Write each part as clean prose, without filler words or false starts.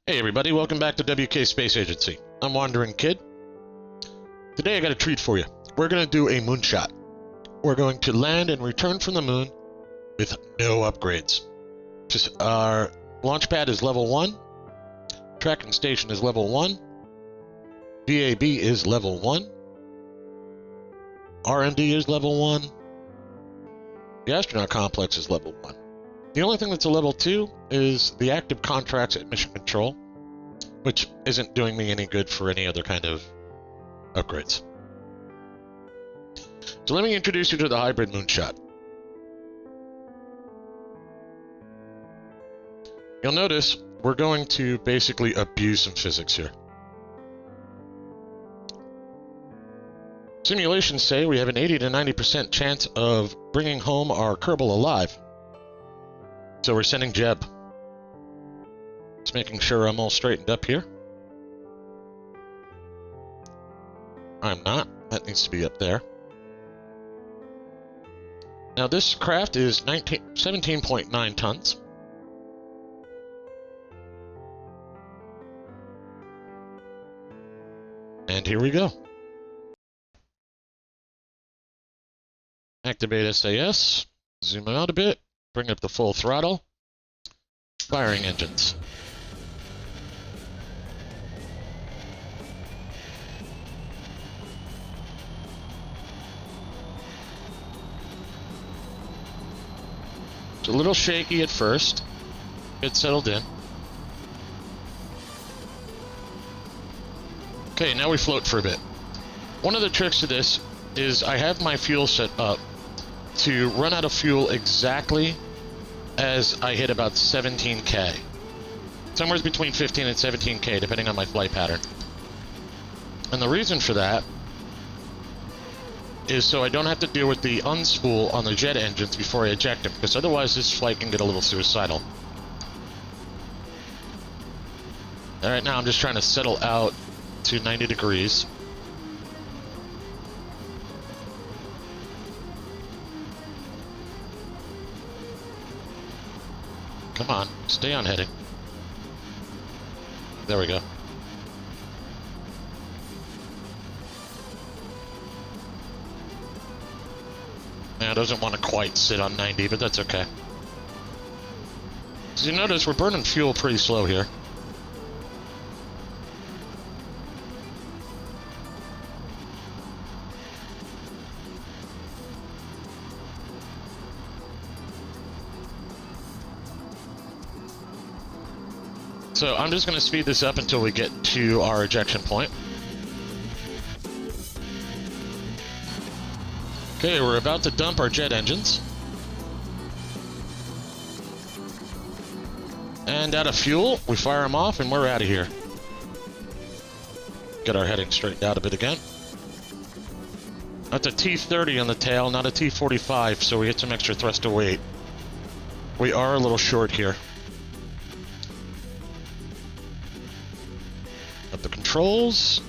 Hey everybody, welcome back to WK Space Agency. I'm Wandering Kid. Today I got a treat for you. We're going to do a moonshot. We're going to land and return from the moon with no upgrades. Just our launch pad is level 1, tracking station is level 1, VAB is level 1, RMD is level 1, the astronaut complex is level 1. The only thing that's a level 2 is the active contracts at Mission Control, which isn't doing me any good for any other kind of upgrades. So let me introduce you to the hybrid moonshot. You'll notice we're going to basically abuse some physics here. Simulations say we have an 80 to 90% chance of bringing home our Kerbal alive. So we're sending Jeb. Just making sure I'm all straightened up here. I'm not. That needs to be up there. Now this craft is 17.9 tons. And here we go. Activate SAS. Zoom out a bit. Bring up the full throttle. Firing engines. It's a little shaky at first. Get settled in. Okay, now we float for a bit. One of the tricks to this is I have my fuel set up to run out of fuel exactly as I hit about 17K. Somewhere between 15 and 17K, depending on my flight pattern. And the reason for that is so I don't have to deal with the unspool on the jet engines before I eject them, because otherwise this flight can get a little suicidal. Alright, now I'm just trying to settle out to 90 degrees. Come on, stay on heading. There we go. Now it doesn't want to quite sit on 90, but that's okay. So you notice we're burning fuel pretty slow here. So I'm just going to speed this up until we get to our ejection point. Okay, we're about to dump our jet engines. And out of fuel, we fire them off and we're out of here. Get our heading straightened out a bit again. That's a T30 on the tail, not a T45, so we get some extra thrust of weight. We are a little short here. Up the controls.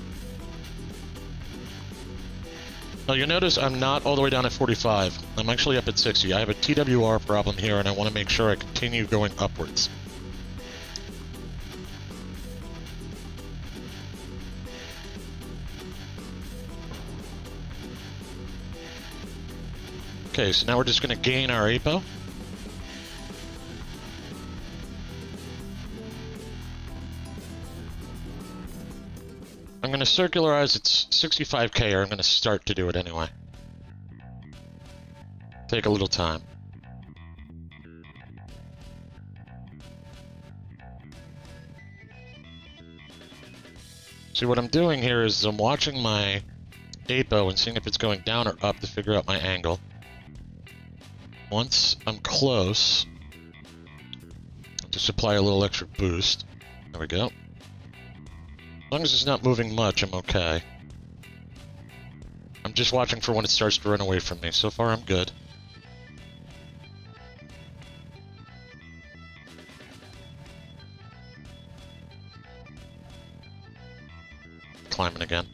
Now you'll notice I'm not all the way down at 45. I'm actually up at 60. I have a TWR problem here and I want to make sure I continue going upwards. Okay, so now we're just going to gain our APO. I'm going to circularize its 65K, or I'm going to start to do it anyway. Take a little time. See, what I'm doing here is I'm watching my APO and seeing if it's going down or up to figure out my angle. Once I'm close, I'll just apply a little extra boost. There we go. As long as it's not moving much, I'm okay. I'm just watching for when it starts to run away from me. So far, I'm good. Climbing again.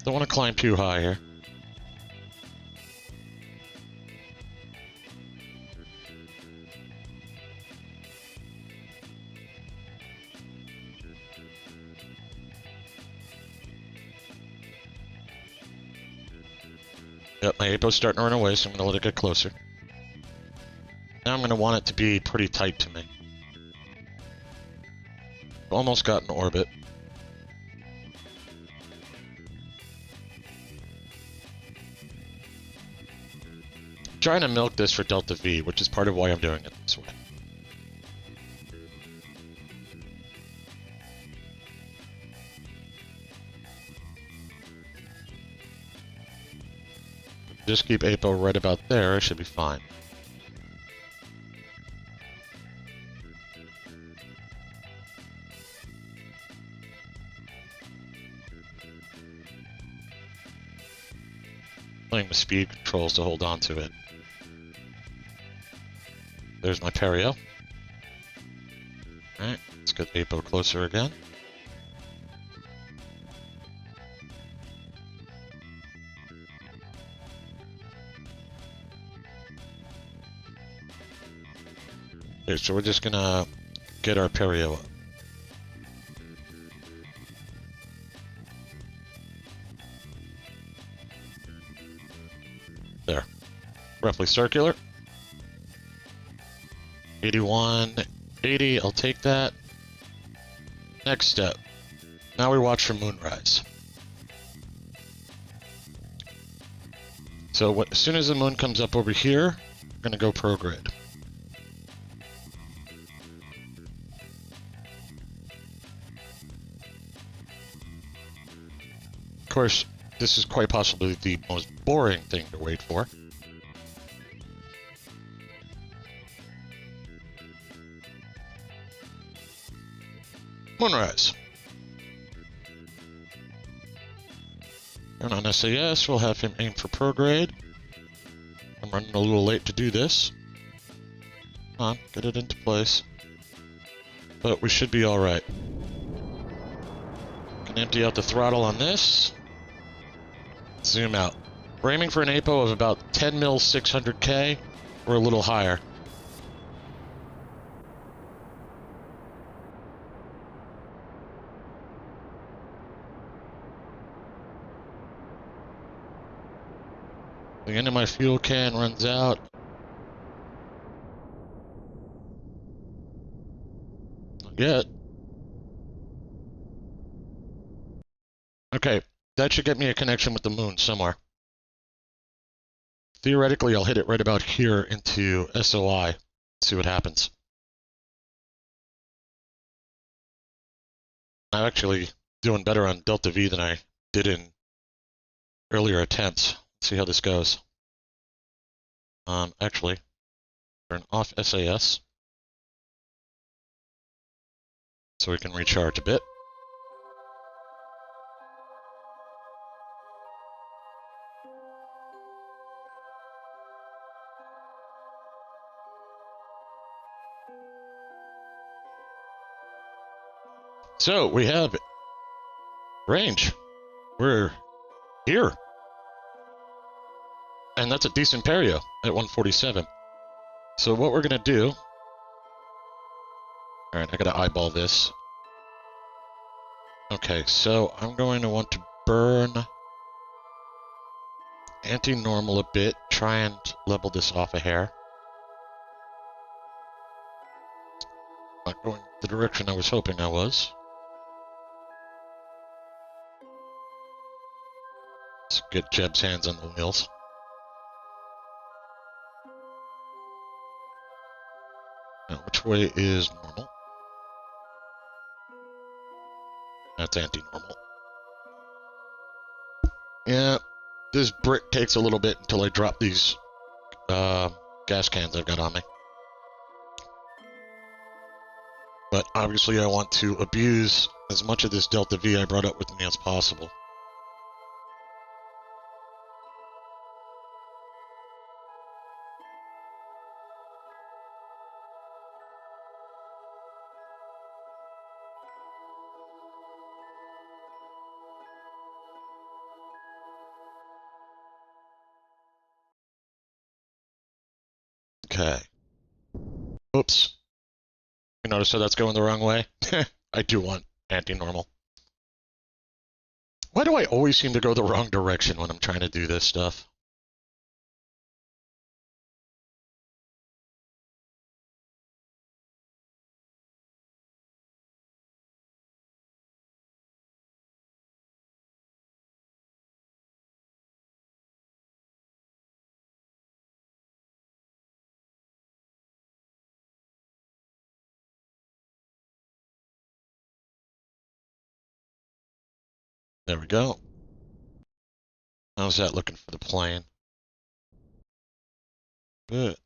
Don't want to climb too high here. Yep, my apo's starting to run away, so I'm going to let it get closer. Now I'm going to want it to be pretty tight to me. Almost got in orbit. Trying to milk this for Delta V, which is part of why I'm doing it this way. Just keep apo right about there, I should be fine. Playing with speed controls to hold on to it. There's my perio. Alright, let's get apo closer again. Okay, so we're just gonna get our perio up. There. Roughly circular. 81, 80, I'll take that. Next step. Now we watch for moonrise. So as soon as the moon comes up over here, we're gonna go prograde. Of course, this is quite possibly the most boring thing to wait for. Moonrise. And on SAS, we'll have him aim for prograde. I'm running a little late to do this. Come on, get it into place. But we should be alright. Can empty out the throttle on this. Zoom out. We're aiming for an apo of about 10 mil 600K, or a little higher. The end of my fuel can runs out. Not yet. Okay, that should get me a connection with the moon somewhere. Theoretically, I'll hit it right about here into SOI. See what happens. I'm actually doing better on Delta V than I did in earlier attempts. Let's see how this goes. Actually, turn off SAS so we can recharge a bit. So we have range. We're here. And that's a decent perio at 147. So what we're going to do... Alright, I got to eyeball this. Okay, so I'm going to want to burn anti-normal a bit. Try and level this off a hair. Not going the direction I was hoping I was. Let's get Jeb's hands on the wheels. Now, which way is normal? That's anti-normal. Yeah, this brick takes a little bit until I drop these gas cans I've got on me. But obviously I want to abuse as much of this Delta V I brought up with me as possible. Okay. Oops. You notice how that's going the wrong way? I do want anti-normal. Why do I always seem to go the wrong direction when I'm trying to do this stuff? There we go. How's that looking for the plane? Good.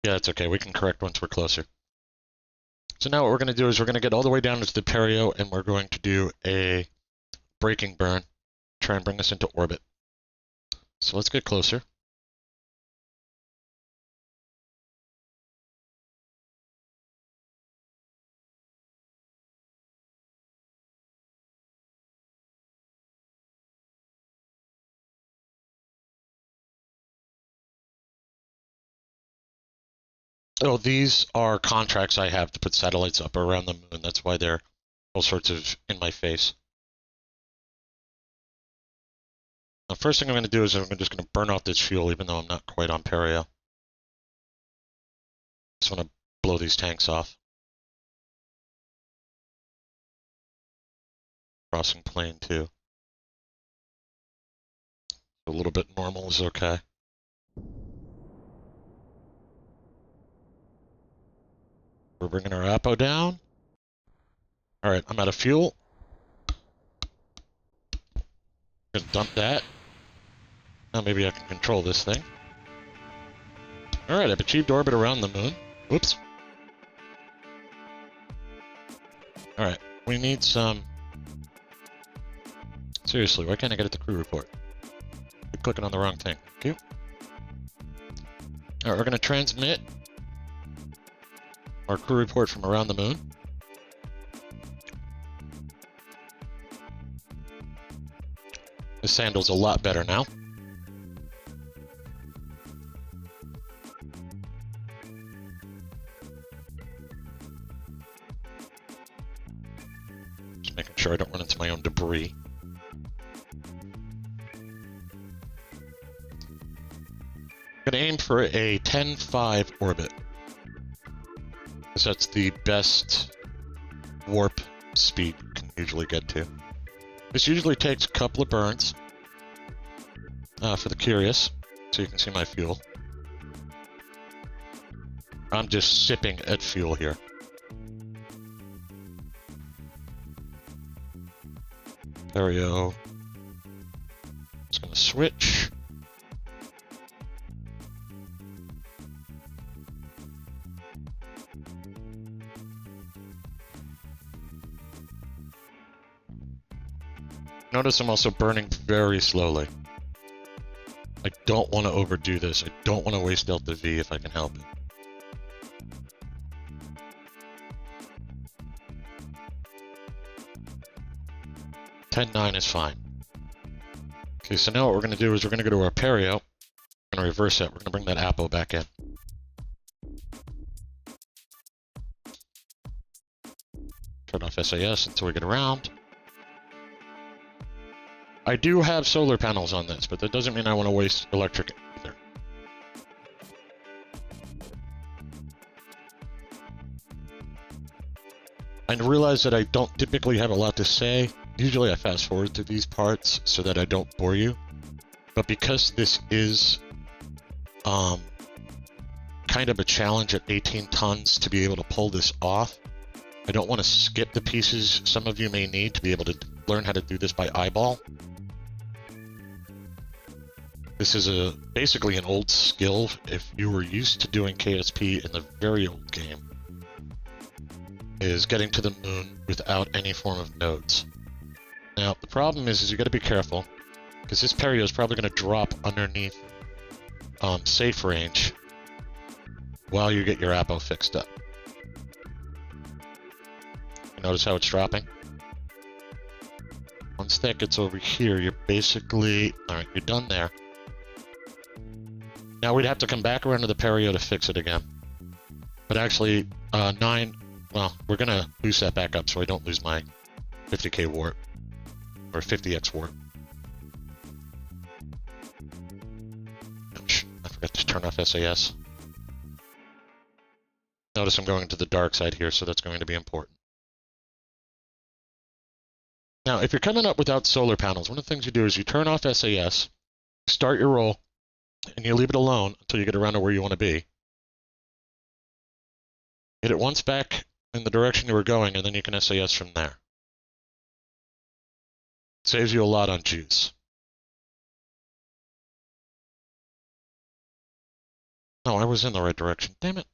Yeah, it's okay. We can correct once we're closer. So now what we're going to do is we're going to get all the way down into the perio, and we're going to do a braking burn, try and bring us into orbit. So let's get closer. Oh, these are contracts I have to put satellites up around the moon. That's why they're all sorts of in my face. The first thing I'm going to do is I'm just going to burn off this fuel, even though I'm not quite on perio. Just want to blow these tanks off. Crossing plane too. A little bit normal is okay. We're bringing our APO down. All right, I'm out of fuel. Gonna dump that. Now maybe I can control this thing. All right, I've achieved orbit around the moon. Whoops. All right, we need some... Seriously, why can't I get at the crew report? Keep clicking on the wrong thing. Thank you. All right, we're gonna transmit our crew report from around the moon. This handles a lot better now. Just making sure I don't run into my own debris. I'm gonna aim for a 10-5 orbit, because that's the best warp speed you can usually get to. This usually takes a couple of burns for the curious, so you can see my fuel. I'm just sipping at fuel here. Perio. Just gonna switch. Notice I'm also burning very slowly. I don't want to overdo this. I don't want to waste Delta V if I can help it. (10.9) is fine. Okay, so now what we're going to do is we're going to go to our perio. We're going to reverse it. We're going to bring that APO back in. Turn off SAS until we get around. I do have solar panels on this, but that doesn't mean I want to waste electric either. I realize that I don't typically have a lot to say. Usually I fast forward to these parts so that I don't bore you. But because this is kind of a challenge at 18 tons to be able to pull this off, I don't want to skip the pieces some of you may need to be able to learn how to do this by eyeball. This is basically an old skill if you were used to doing KSP in the very old game, is getting to the moon without any form of nodes. Now, the problem is you got to be careful, because this perio is probably going to drop underneath safe range while you get your APO fixed up. You notice how it's dropping? Once that gets over here, you're basically... Alright, you're done there. Now we'd have to come back around to the perio to fix it again. But actually, 9... Well, we're going to boost that back up so I don't lose my 50k warp. Or 50x warp. Ouch, I forgot to turn off SAS. Notice I'm going to the dark side here, so that's going to be important. Now, if you're coming up without solar panels, one of the things you do is you turn off SAS, start your roll, and you leave it alone until you get around to where you want to be. Get it once back in the direction you were going, and then you can SAS from there. Saves you a lot on juice. No, I was in the right direction. Damn it.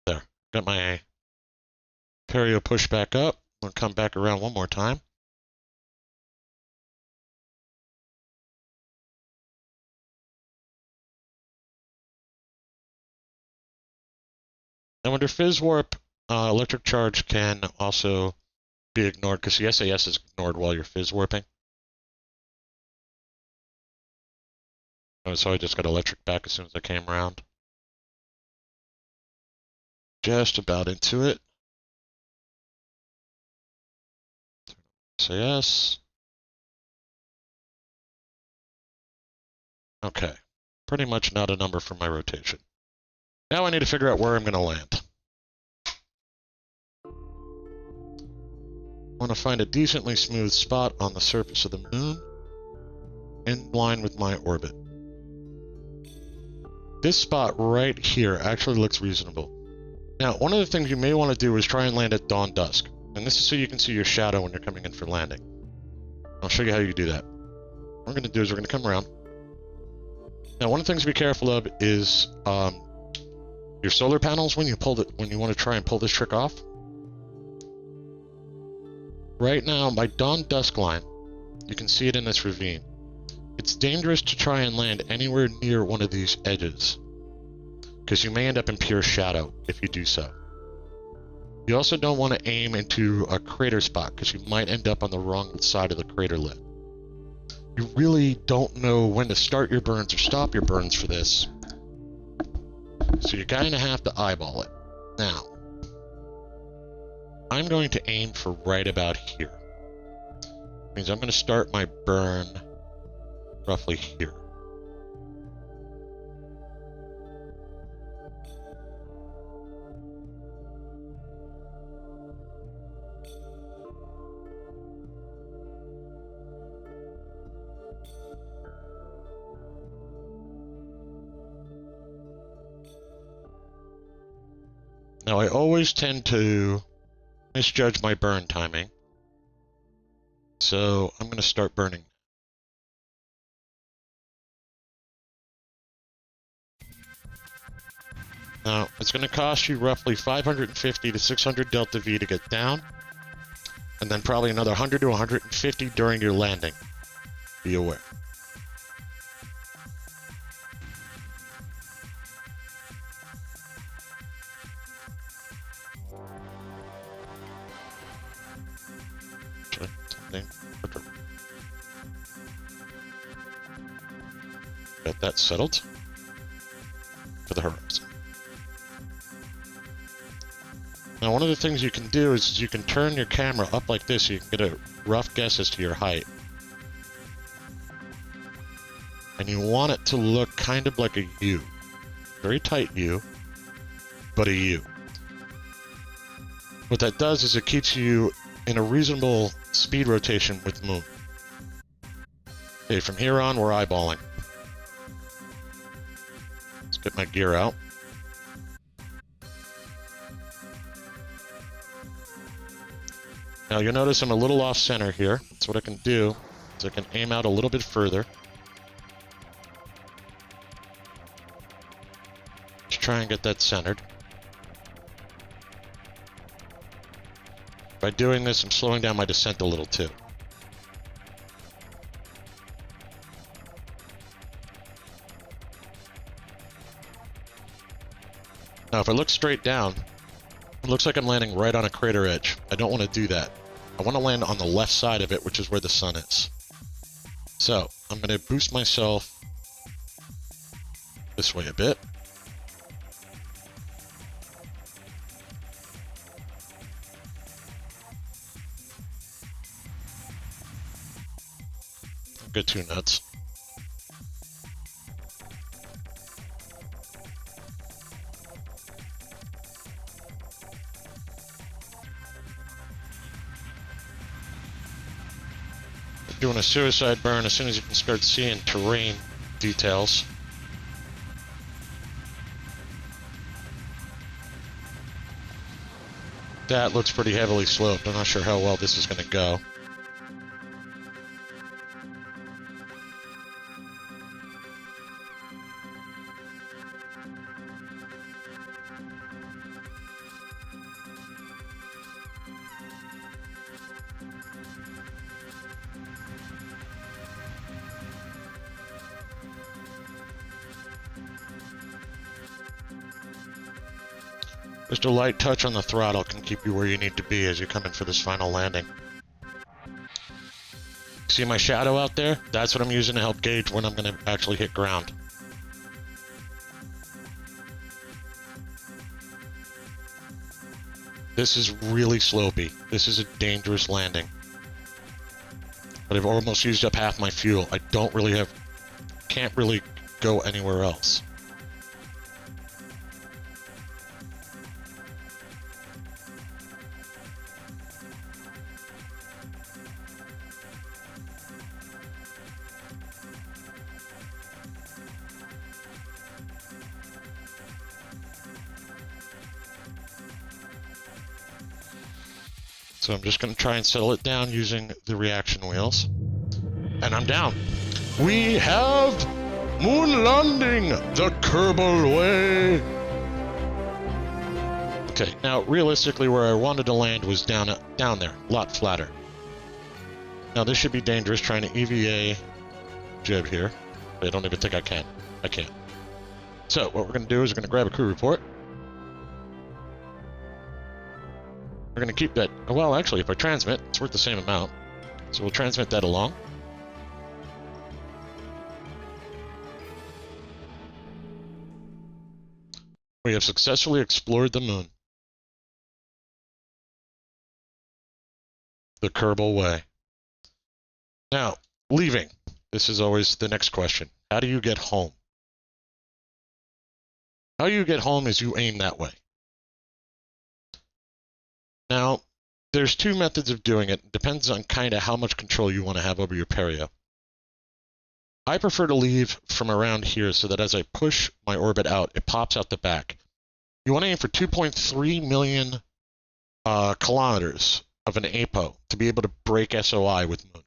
There. Got my perio push back up. I'm going to come back around one more time. Now under fizz warp, electric charge can also be ignored because the SAS is ignored while you're fizz warping. So I just got electric back as soon as I came around. Just about into it. SAS. Okay. Pretty much not a number for my rotation. Now I need to figure out where I'm going to land. I want to find a decently smooth spot on the surface of the moon in line with my orbit. This spot right here actually looks reasonable. Now, one of the things you may want to do is try and land at dawn dusk. And this is so you can see your shadow when you're coming in for landing. I'll show you how you do that. What we're going to do is we're going to come around. Now, one of the things to be careful of is your solar panels when you want to try and pull this trick off. Right now, my dawn dusk line, you can see it in this ravine. It's dangerous to try and land anywhere near one of these edges, because you may end up in pure shadow if you do so. You also don't want to aim into a crater spot, because you might end up on the wrong side of the crater lip. You really don't know when to start your burns or stop your burns for this, so you kind of have to eyeball it. Now, I'm going to aim for right about here. That means I'm going to start my burn roughly here. Now, I always tend to misjudge my burn timing, so I'm going to start burning. Now, it's going to cost you roughly 550 to 600 delta V to get down, and then probably another 100 to 150 during your landing. Be aware. Got that settled for the horizon. Now, one of the things you can do is you can turn your camera up like this so you can get a rough guess as to your height. And you want it to look kind of like a U. Very tight U, but a U. What that does is it keeps you in a reasonable speed rotation with the moon. Okay, from here on, we're eyeballing. Let's get my gear out. Now you'll notice I'm a little off center here. So what I can do is I can aim out a little bit further. Just try and get that centered. By doing this, I'm slowing down my descent a little too. Now if I look straight down, it looks like I'm landing right on a crater edge. I don't want to do that. I want to land on the left side of it, which is where the sun is. So, I'm going to boost myself this way a bit. Don't get too nuts. Doing a suicide burn as soon as you can start seeing terrain details. That looks pretty heavily sloped. I'm not sure how well this is going to go. Just a light touch on the throttle can keep you where you need to be as you come in for this final landing. See my shadow out there? That's what I'm using to help gauge when I'm going to actually hit ground. This is really slopey. This is a dangerous landing. But I've almost used up half my fuel. I don't really have... can't really go anywhere else. So I'm just going to try and settle it down using the reaction wheels. And I'm down. We have moon landing the Kerbal way. Okay, now realistically where I wanted to land was down there, a lot flatter. Now this should be dangerous trying to EVA jib here. But I don't even think I can. I can't. So what we're going to do is we're going to grab a crew report. We're going to keep that... Well, actually, if I transmit, it's worth the same amount. So we'll transmit that along. We have successfully explored the moon. The Kerbal way. Now, leaving. This is always the next question. How do you get home? How you get home is you aim that way. Now, there's two methods of doing it. It depends on kind of how much control you want to have over your perio. I prefer to leave from around here so that as I push my orbit out, it pops out the back. You want to aim for 2.3 million kilometers of an APO to be able to break SOI with Moon.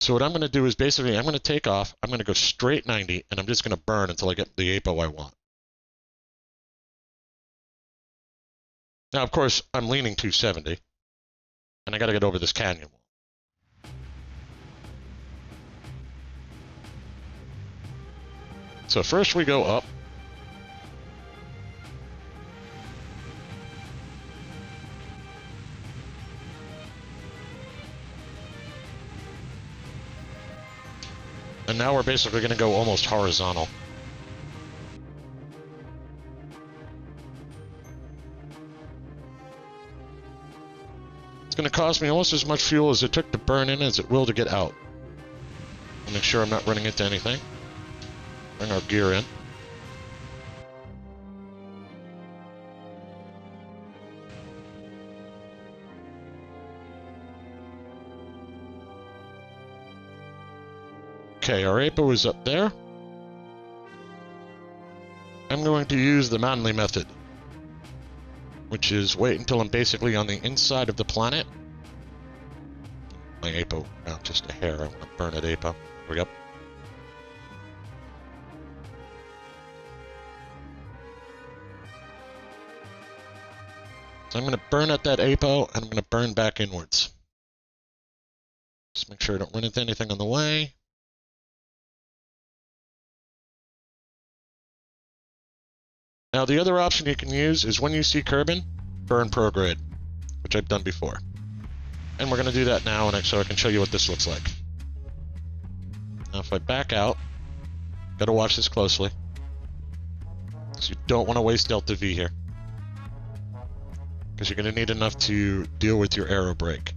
So what I'm going to do is basically I'm going to take off, I'm going to go straight 90, and I'm just going to burn until I get the APO I want. Now, of course, I'm leaning 270, and I got to get over this canyon wall. So first we go up. And now we're basically going to go almost horizontal. It's going to cost me almost as much fuel as it took to burn in as it will to get out. I'll make sure I'm not running into anything. Bring our gear in. Okay, our APO is up there. I'm going to use the Manley method, which is wait until I'm basically on the inside of the planet. My APO, now just a hair, I want to burn at APO. Here we go. So I'm going to burn at that APO, and I'm going to burn back inwards. Just make sure I don't run into anything on the way. Now the other option you can use is when you see Kerbin, burn prograde, which I've done before. And we're going to do that now, and so I can show you what this looks like. Now if I back out, got to watch this closely, because you don't want to waste delta V here, because you're going to need enough to deal with your aero brake.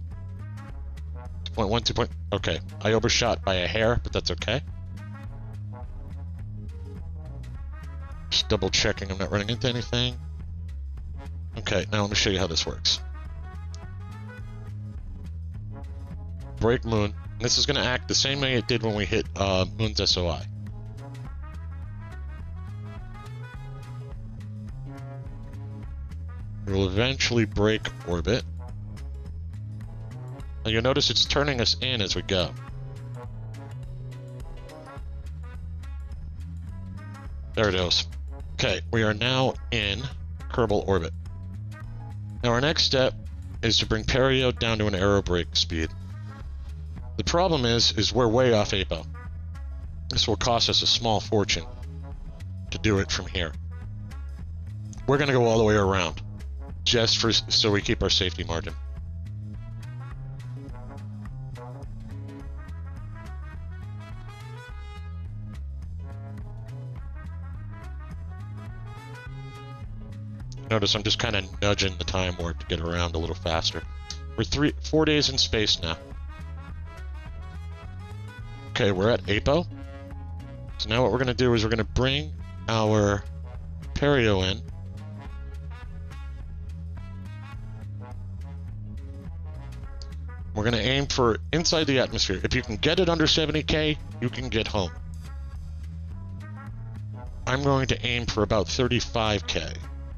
2.1, 2. Okay, I overshot by a hair, but that's okay. Just double checking I'm not running into anything. Okay, now let me show you how this works. Brake Moon. And this is going to act the same way it did when we hit Moon's SOI. We will eventually break orbit. And you'll notice it's turning us in as we go. There it is. Okay, we are now in Kerbal orbit. Now our next step is to bring perio down to an aerobrake speed. The problem is we're way off APO. This will cost us a small fortune to do it from here. We're going to go all the way around, just so we keep our safety margin. Notice I'm just kind of nudging the time warp to get around a little faster. We're 4 days in space now. Okay, we're at APO. So now what we're going to do is we're going to bring our perio in. We're going to aim for inside the atmosphere. If you can get it under 70K, you can get home. I'm going to aim for about 35K.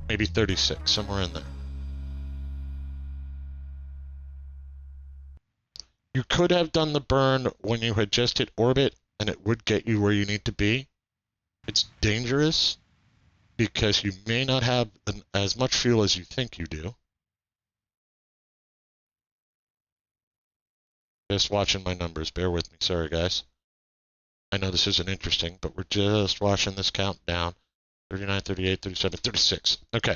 Maybe 36, somewhere in there. You could have done the burn when you had just hit orbit, and it would get you where you need to be. It's dangerous, because you may not have as much fuel as you think you do. Just watching my numbers, bear with me, sorry guys. I know this isn't interesting, but we're just watching this count down. 39, 38, 37, 36. Okay.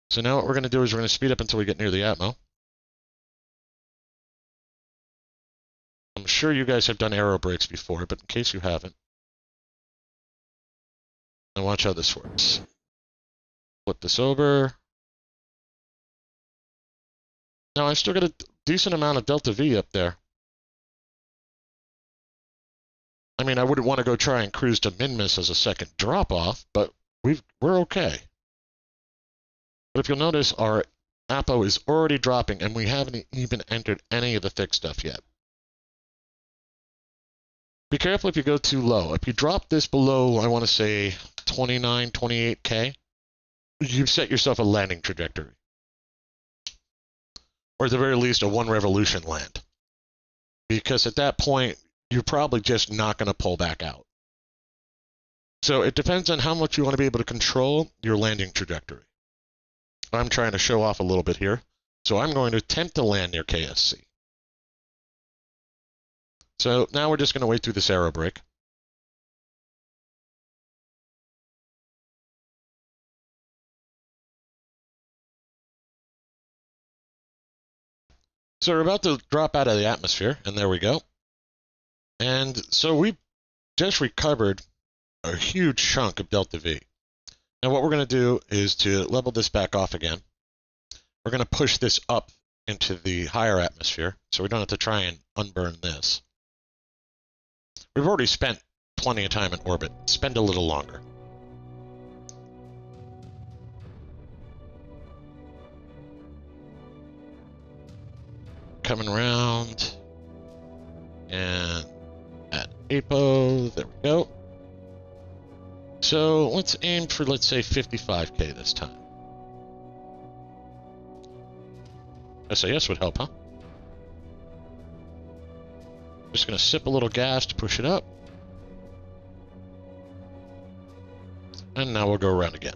So now what we're going to do is we're going to speed up until we get near the Atmo. I'm sure you guys have done aerobrakes before, but in case you haven't, now watch how this works. Flip this over. Now I still got a decent amount of delta V up there. I mean, I wouldn't want to go try and cruise to min-miss as a second drop-off, but we're okay. But if you'll notice, our APO is already dropping, and we haven't even entered any of the thick stuff yet. Be careful if you go too low. If you drop this below, I want to say 29, 28K, you've set yourself a landing trajectory. Or at the very least, a one revolution land. Because at that point, you're probably just not going to pull back out. So it depends on how much you want to be able to control your landing trajectory. I'm trying to show off a little bit here. So I'm going to attempt to land near KSC. So now we're just going to wait through this aerobrake. So we're about to drop out of the atmosphere, and there we go. And so we just recovered a huge chunk of delta V. Now what we're going to do is to level this back off again. We're going to push this up into the higher atmosphere, so we don't have to try and unburn this. We've already spent plenty of time in orbit. Spend a little longer. Coming around. And at APO, there we go. So let's aim for, let's say, 55K this time. SAS would help, huh? Just going to sip a little gas to push it up. And now we'll go around again.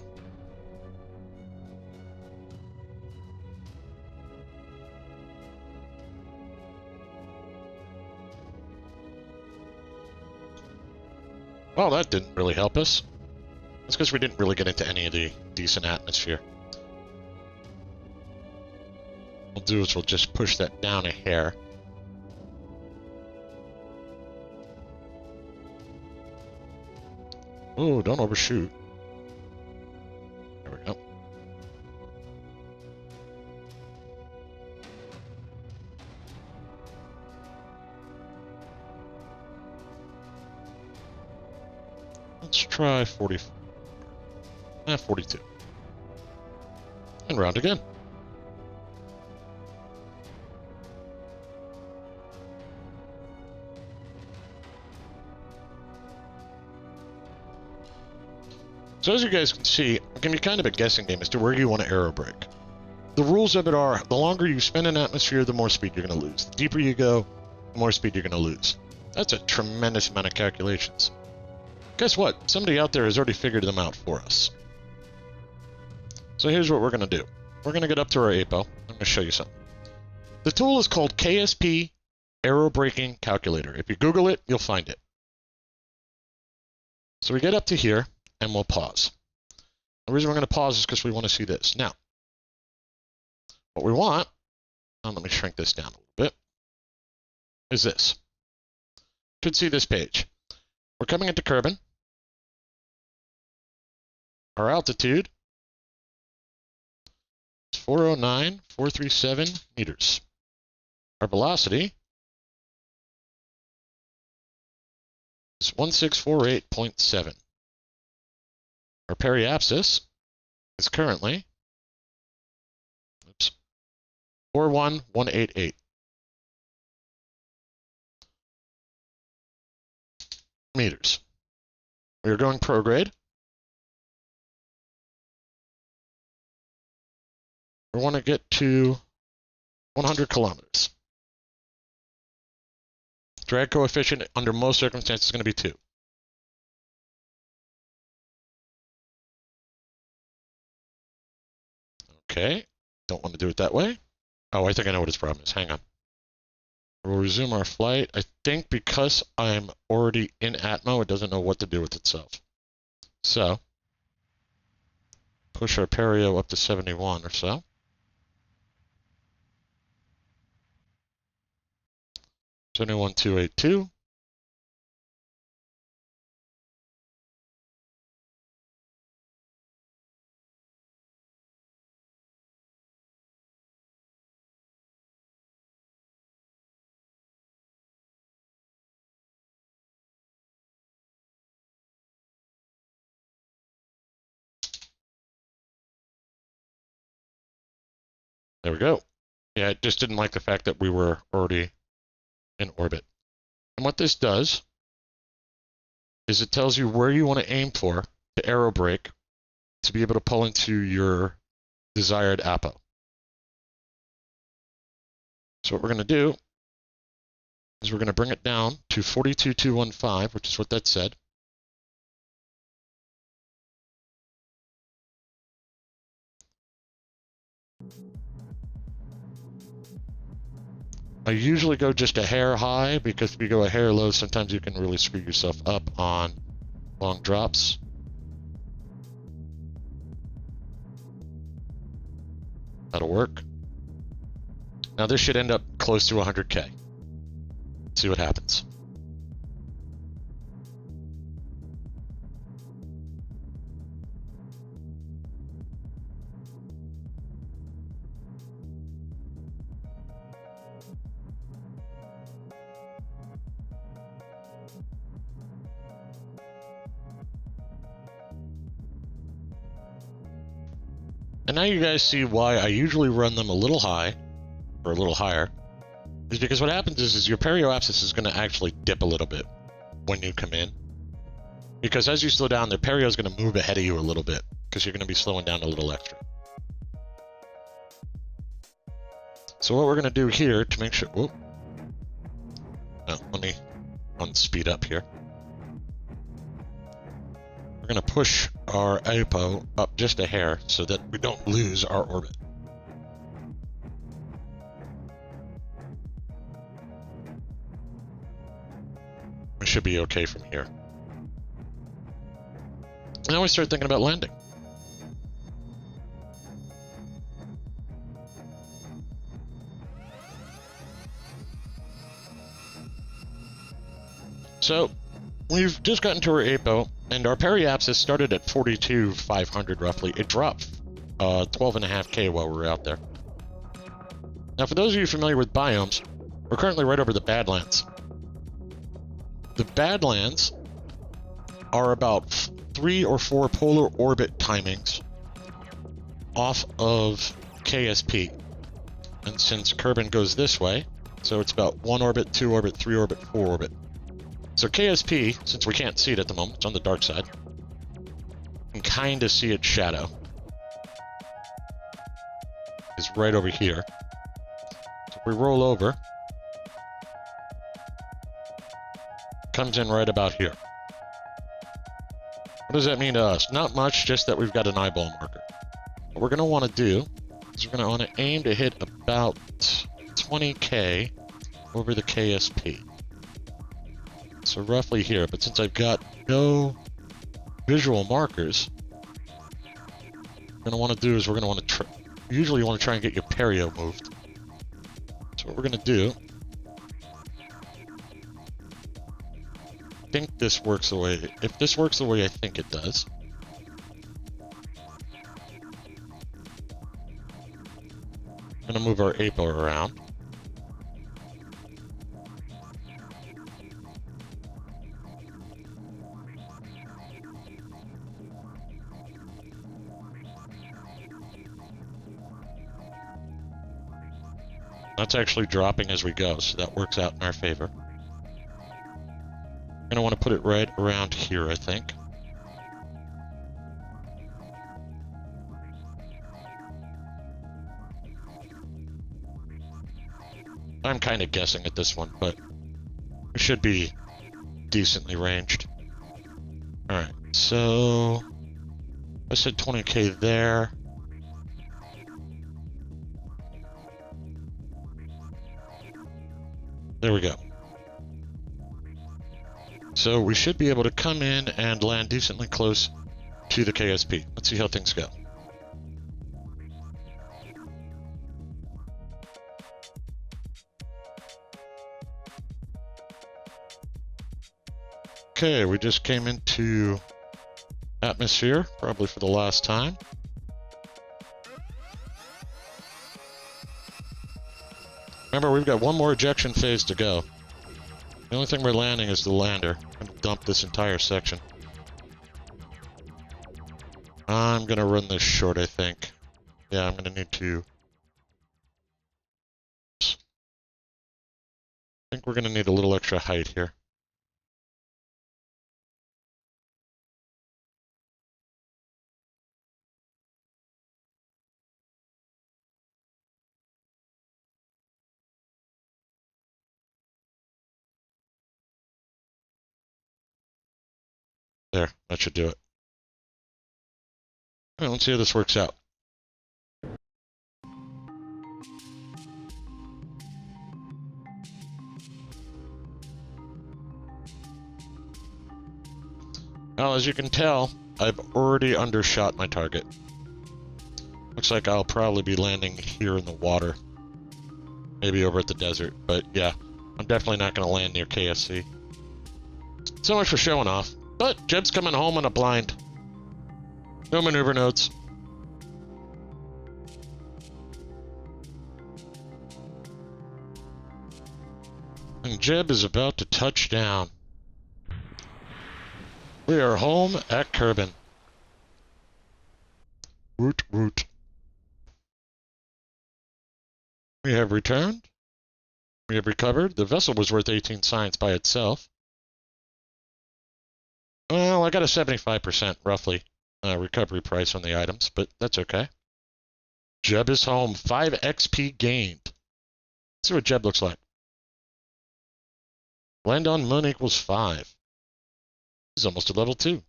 Well, that didn't really help us. That's because we didn't really get into any of the decent atmosphere. What we'll do is we'll just push that down a hair. Oh, don't overshoot. There we go. Let's try 44. 42. And round again. So as you guys can see, it can be kind of a guessing game as to where you want to aerobrake. The rules of it are, the longer you spend in atmosphere, the more speed you're going to lose. The deeper you go, the more speed you're going to lose. That's a tremendous amount of calculations. Guess what? Somebody out there has already figured them out for us. So here's what we're going to do. We're going to get up to our APO. I'm going to show you something. The tool is called KSP aerobraking calculator. If you Google it, you'll find it. So we get up to here, and we'll pause. The reason we're going to pause is because we want to see this. Now, what we want, let me shrink this down a little bit, is this. You should see this page. We're coming into Kerbin. Our altitude is 409,437 meters. Our velocity is 1648.7. Our periapsis is currently 41188 meters. We are going prograde. We want to get to 100 kilometers. Drag coefficient under most circumstances is going to be 2. Okay, don't want to do it that way. Oh, I think I know what its problem is. Hang on. We'll resume our flight. I think because I'm already in Atmo, it doesn't know what to do with itself. So, push our perio up to 71 or so. Seventy-one 282. There we go. Yeah, it just didn't like the fact that we were already in orbit. And what this does is it tells you where you want to aim for to aerobrake to be able to pull into your desired APO. So what we're going to do is we're going to bring it down to 42,215, which is what that said. I usually go just a hair high because if you go a hair low, sometimes you can really screw yourself up on long drops. That'll work. Now this should end up close to 100K. Let's see what happens. And now you guys see why I usually run them a little high, or a little higher, is because what happens is your periapsis is going to actually dip a little bit when you come in. Because as you slow down, the perio is going to move ahead of you a little bit, because you're going to be slowing down a little extra. So what we're going to do here to make sure... Whoop. No, let me speed up here. We're going to push our APO up just a hair so that we don't lose our orbit. We should be okay from here. Now we start thinking about landing. So, we've just gotten to our APO, and our periapsis started at 42,500 roughly. It dropped 12.5K while we were out there. Now, for those of you familiar with biomes, we're currently right over the Badlands. The Badlands are about 3 or 4 polar orbit timings off of KSP. And since Kerbin goes this way, so it's about 1 orbit, 2 orbit, 3 orbit, 4 orbit. So KSP, since we can't see it at the moment, it's on the dark side, can kind of see its shadow. Is right over here. So if we roll over, comes in right about here. What does that mean to us? Not much, just that we've got an eyeball marker. What we're going to want to do is we're going to want to aim to hit about 20k over the KSP. So roughly here, but since I've got no visual markers, what we're going to want to do is we're going to want to usually you want to try and get your perio moved. So what we're going to do, I think this works the way, if this works the way I think it does, I'm going to move our apo around. That's actually dropping as we go, so that works out in our favor. I'm going to want to put it right around here, I think. I'm kind of guessing at this one, but we should be decently ranged. Alright, so I said 20k there. There we go. So we should be able to come in and land decently close to the KSP. Let's see how things go. Okay, we just came into atmosphere, probably for the last time. Remember, we've got one more ejection phase to go. The only thing we're landing is the lander. I'm going to dump this entire section. I'm going to run this short, I think. Yeah, I'm going to need to... I think we're going to need a little extra height here. There, that should do it. All right, let's see how this works out. Well, as you can tell, I've already undershot my target. Looks like I'll probably be landing here in the water. Maybe over at the desert, but yeah, I'm definitely not going to land near KSC. So much for showing off. But Jeb's coming home on a blind. No maneuver notes. And Jeb is about to touch down. We are home at Kerbin. Woot woot. We have returned. We have recovered. The vessel was worth 18 science by itself. Well, I got a 75% roughly recovery price on the items, but that's okay. Jeb is home. 5 XP gained. Let's see what Jeb looks like. Land on moon equals 5. He's almost at level 2.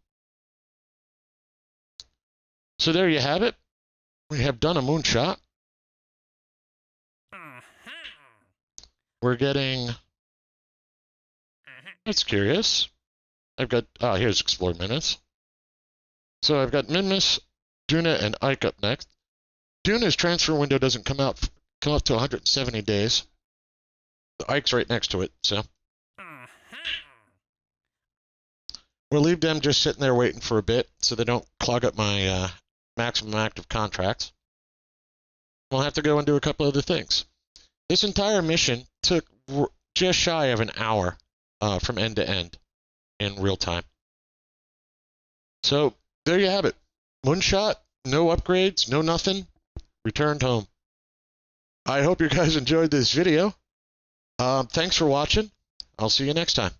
So there you have it. We have done a moonshot. We're getting... That's curious. I've got, here's Explore Minutes. So I've got Minmus, Duna, and Ike up next. Duna's transfer window doesn't come up to 170 days. The Ike's right next to it, so. We'll leave them just sitting there waiting for a bit so they don't clog up my maximum active contracts. We'll have to go and do a couple other things. This entire mission took just shy of an hour from end to end. In real time. So there you have it. Moonshot, no upgrades, no nothing. Returned home. I hope you guys enjoyed this video. Thanks for watching. I'll see you next time.